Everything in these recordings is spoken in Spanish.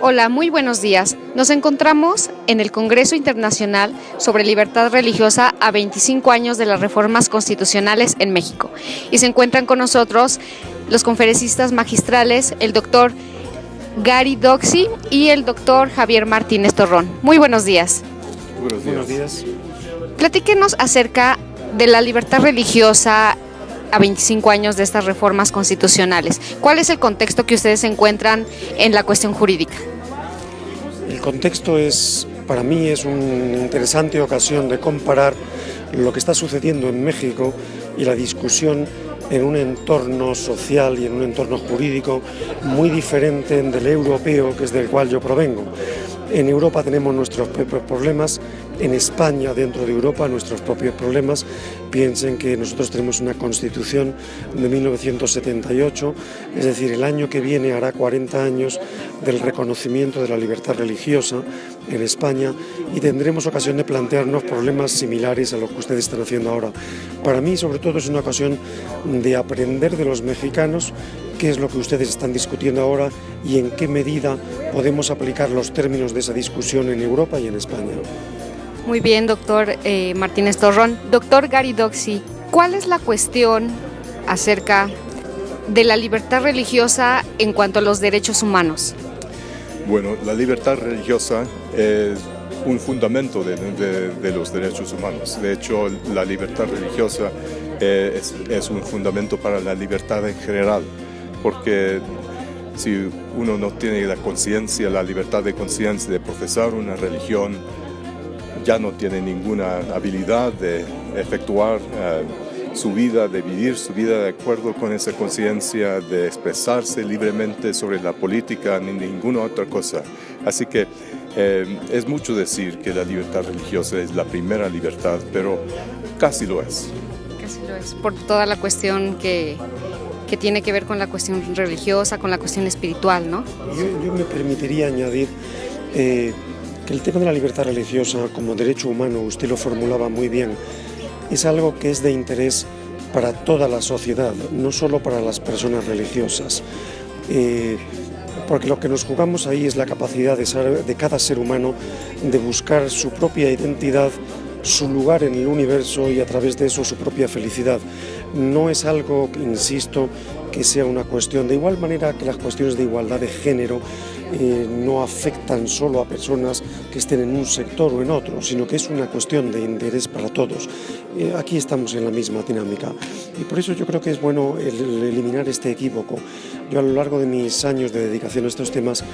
Hola, muy buenos días. Nos encontramos en el Congreso Internacional sobre Libertad Religiosa a 25 años de las reformas constitucionales en México. Y se encuentran con nosotros los conferencistas magistrales, el doctor Gary Doxy y el doctor Javier Martínez Torrón. Muy buenos días. Buenos días. Platíquenos acerca de la libertad religiosa a 25 años de estas reformas constitucionales. ¿Cuál es el contexto que ustedes encuentran en la cuestión jurídica? El contexto para mí es una interesante ocasión de comparar lo que está sucediendo en México y la discusión en un entorno social y en un entorno jurídico muy diferente del europeo, que es del cual yo provengo. En Europa tenemos nuestros propios problemas, en España, dentro de Europa, nuestros propios problemas. Piensen que nosotros tenemos una Constitución de 1978, es decir, el año que viene hará 40 años del reconocimiento de la libertad religiosa en España y tendremos ocasión de plantearnos problemas similares a los que ustedes están haciendo ahora. Para mí, sobre todo, es una ocasión de aprender de los mexicanos qué es lo que ustedes están discutiendo ahora y en qué medida podemos aplicar los términos de esa discusión en Europa y en España. Muy bien, doctor Martínez Torrón. Doctor Gary Doxy, ¿cuál es la cuestión acerca de la libertad religiosa en cuanto a los derechos humanos? Bueno, la libertad religiosa es un fundamento de los derechos humanos. De hecho, la libertad religiosa es un fundamento para la libertad en general, porque si uno no tiene la libertad de conciencia de profesar una religión, ya no tiene ninguna habilidad de efectuar su vida, de vivir su vida de acuerdo con esa conciencia, de expresarse libremente sobre la política, ni ninguna otra cosa. Así que es mucho decir que la libertad religiosa es la primera libertad, pero casi lo es. Casi lo es, por toda la cuestión que tiene que ver con la cuestión religiosa, con la cuestión espiritual, ¿no? Yo me permitiría añadir que el tema de la libertad religiosa como derecho humano, usted lo formulaba muy bien, es algo que es de interés para toda la sociedad, no solo para las personas religiosas. Porque lo que nos jugamos ahí es la capacidad de cada ser humano de buscar su propia identidad, su lugar en el universo y a través de eso su propia felicidad. No es algo, insisto, que sea una cuestión, de igual manera que las cuestiones de igualdad de género no afectan solo a personas que estén en un sector o en otro, sino que es una cuestión de interés para todos. Aquí estamos en la misma dinámica y por eso yo creo que es bueno eliminar este equívoco. Yo a lo largo de mis años de dedicación a estos temas,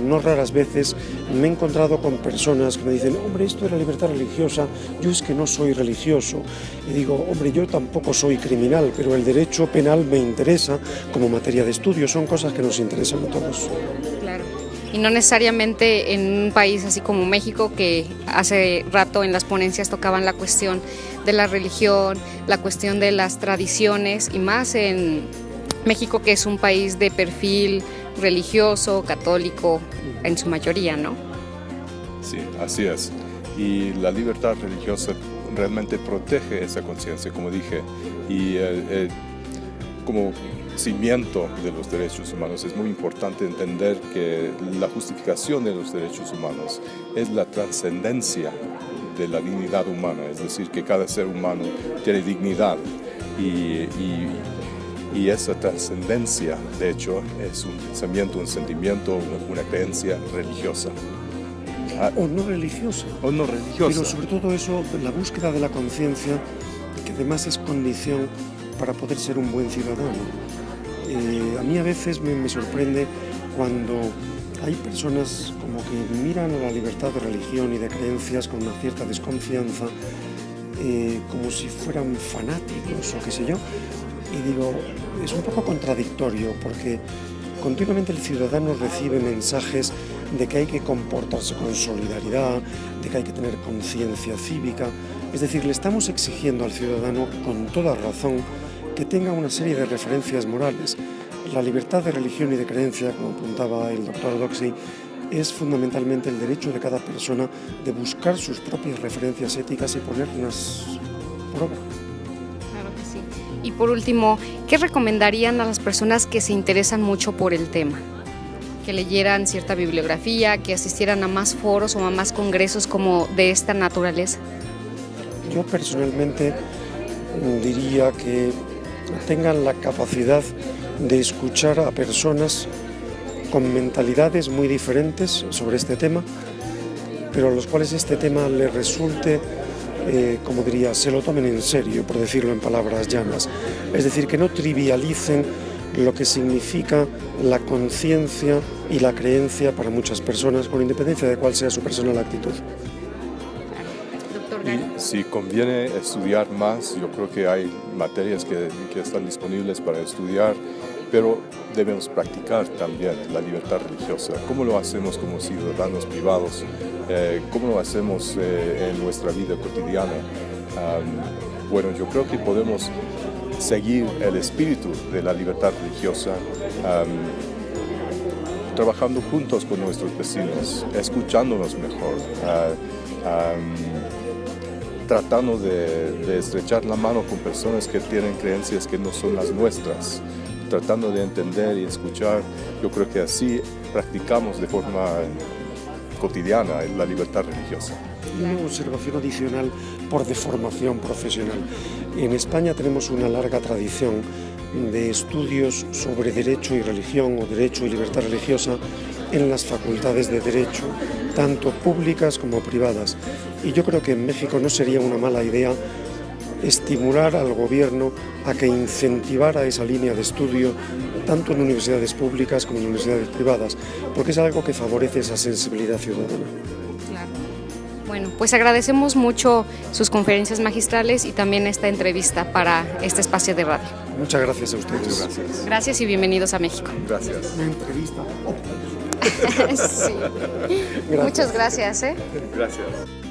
no raras veces me he encontrado con personas que me dicen: hombre, esto de la libertad religiosa, yo es que no soy religioso. Y digo: hombre, yo tampoco soy criminal, pero el derecho penal me interesa como materia de estudio, son cosas que nos interesan a todos. Claro, y no necesariamente en un país así como México, que hace rato en las ponencias tocaban la cuestión de la religión, la cuestión de las tradiciones, y más en México, que es un país de perfil religioso, católico, en su mayoría, ¿no? Sí, así es. Y la libertad religiosa realmente protege esa conciencia, como dije, y como cimiento de los derechos humanos es muy importante entender que la justificación de los derechos humanos es la trascendencia de la dignidad humana, es decir, que cada ser humano tiene dignidad y esa trascendencia, de hecho, es un pensamiento, un sentimiento, una creencia religiosa. O no religiosa. O no religiosa. Pero sobre todo eso, la búsqueda de la conciencia, que además es condición para poder ser un buen ciudadano. A mí a veces me sorprende cuando hay personas como que miran a la libertad de religión y de creencias con una cierta desconfianza, como si fueran fanáticos o qué sé yo. Y digo, es un poco contradictorio porque continuamente el ciudadano recibe mensajes de que hay que comportarse con solidaridad, de que hay que tener conciencia cívica. Es decir, le estamos exigiendo al ciudadano con toda razón que tenga una serie de referencias morales. La libertad de religión y de creencia, como apuntaba el doctor Doxy, es fundamentalmente el derecho de cada persona de buscar sus propias referencias éticas y ponerlas por obra. Claro que sí. Y por último, ¿qué recomendarían a las personas que se interesan mucho por el tema? Que leyeran cierta bibliografía, que asistieran a más foros o a más congresos como de esta naturaleza. Yo personalmente diría que tengan la capacidad de escuchar a personas con mentalidades muy diferentes sobre este tema, pero a los cuales este tema les resulte, como diría, se lo tomen en serio, por decirlo en palabras llanas. Es decir, que no trivialicen lo que significa la conciencia y la creencia para muchas personas, con independencia de cuál sea su personal actitud. Y si conviene estudiar más, yo creo que hay materias que están disponibles para estudiar, pero debemos practicar también la libertad religiosa. ¿Cómo lo hacemos como ciudadanos privados? ¿Cómo lo hacemos en nuestra vida cotidiana? Bueno, yo creo que podemos seguir el espíritu de la libertad religiosa trabajando juntos con nuestros vecinos, escuchándonos mejor, tratando de estrechar la mano con personas que tienen creencias que no son las nuestras, tratando de entender y escuchar. Yo creo que así practicamos de forma cotidiana la libertad religiosa. Y una observación adicional por deformación profesional. En España tenemos una larga tradición de estudios sobre derecho y religión o derecho y libertad religiosa en las facultades de derecho, tanto públicas como privadas. Y yo creo que en México no sería una mala idea estimular al gobierno a que incentivara esa línea de estudio tanto en universidades públicas como en universidades privadas, porque es algo que favorece esa sensibilidad ciudadana. Claro. Bueno, pues agradecemos mucho sus conferencias magistrales y también esta entrevista para este espacio de radio. Muchas gracias a ustedes. Muchas gracias. Gracias y bienvenidos a México. Gracias. Una entrevista. Sí. Muchas gracias. Gracias.